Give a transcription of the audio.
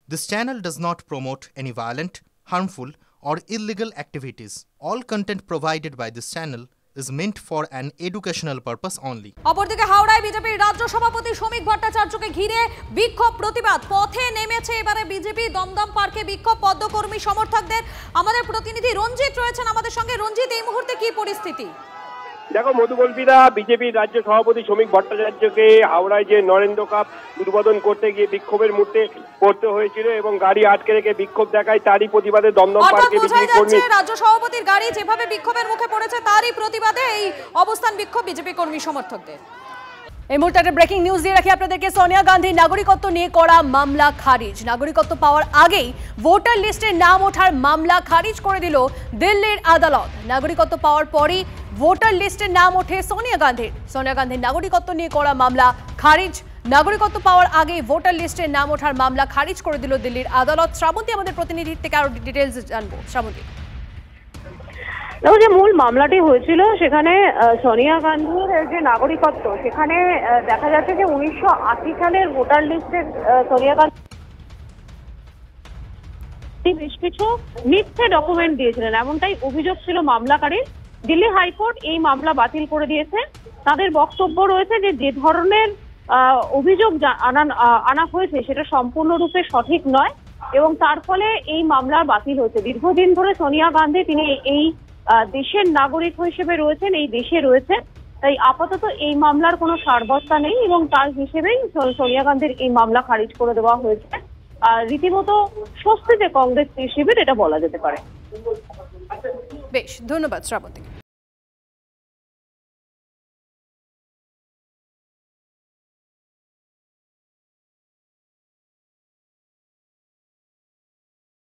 This channel does not promote any violent, harmful, or illegal activities. All content provided by this channel is meant for an educational purpose only. অপরদিকে হাওড়ায় বিজেপির রাজ্য সভাপতি শ্রমিক ভট্টাচার্যকে ঘিরে বিক্ষোভ প্রতিবাদ পথে নেমেছে এবারে বিজেপি। দমদম পার্কে বিক্ষোভ পদ্মকর্মী সমর্থকদের। আমাদের প্রতিনিধি রঞ্জিত রয়েছেন আমাদের সঙ্গে। রঞ্জিত, এই মুহূর্তে কি পরিস্থিতি? দেখো মধুকল্পিতা, বিজেপির রাজ্য সভাপতি শ্রমিক ভট্টাচার্যকে হাওড়ায় যে নরেন্দ্র কাপ উদ্বোধন করতে গিয়ে বিক্ষোভের মুহূর্তে পড়তে হয়েছিল এবং গাড়ি আটকে রেখে বিক্ষোভ দেখায়, তারই প্রতিবাদে দমদম পার্কে বিজেপি কর্মী রাজ্য সভাপতির গাড়ি যেভাবে বিক্ষোভের মুখে পড়েছে তারই প্রতিবাদে এই অবস্থান বিক্ষোভ বিজেপি কর্মী সমর্থকদের। এই মুহূর্তে একটা ব্রেকিং নিউজ দিয়ে রাখি আপনাদেরকে। সোনিয়া গান্ধীর নাগরিকত্ব নিয়ে করা মামলা খারিজ। নাগরিকত্ব পাওয়ার আগেই ভোটার লিস্টে নাম ওঠার মামলা খারিজ করে দিল দিল্লির আদালত। নাগরিকত্ব পাওয়ার পরই ভোটার লিস্টে নাম ওঠে সোনিয়া গান্ধীর। সোনিয়া গান্ধীর নাগরিকত্ব নিয়ে করা মামলা খারিজ। নাগরিকত্ব পাওয়ার আগেই ভোটার লিস্টে নাম ওঠার মামলা খারিজ করে দিল দিল্লির আদালত। শ্রাবন্তী আমাদের প্রতিনিধির থেকে আরো ডিটেইলস জানবো। শ্রাবন্তী, যে মূল মামলাটি হয়েছিল সেখানে সোনিয়া গান্ধীর যে নাগরিকত্ব, সেখানে দেখা যাচ্ছে যে 1980 সালের ভোটার লিস্টের সোনিয়া গান্ধী বেশ কিছু মিথ্যে ডকুমেন্ট দিয়েছিলেন, এমনটাই অভিযোগ ছিল মামলাকারীর। দিল্লি হাইকোর্ট এই মামলা বাতিল করে দিয়েছে। তাদের বক্তব্য রয়েছে যে যে ধরনের অভিযোগ আনা হয়েছে সেটা সম্পূর্ণরূপে সঠিক নয় এবং তার ফলে এই মামলা বাতিল হয়েছে। দীর্ঘদিন ধরে সোনিয়া গান্ধী তিনি এই দেশের নাগরিক হিসেবে রয়েছেন, এই দেশে রয়েছেন, তাই আপাতত এই মামলার কোনো সারবস্তা নেই এবং তার হিসেবেই সোনিয়া গান্ধীর এই মামলা খারিজ করে দেওয়া হয়েছে। রীতিমতো স্বস্তিতে কংগ্রেস শিবির, এটা বলা যেতে পারে। বেশ, ধন্যবাদ শ্রাবন্তী।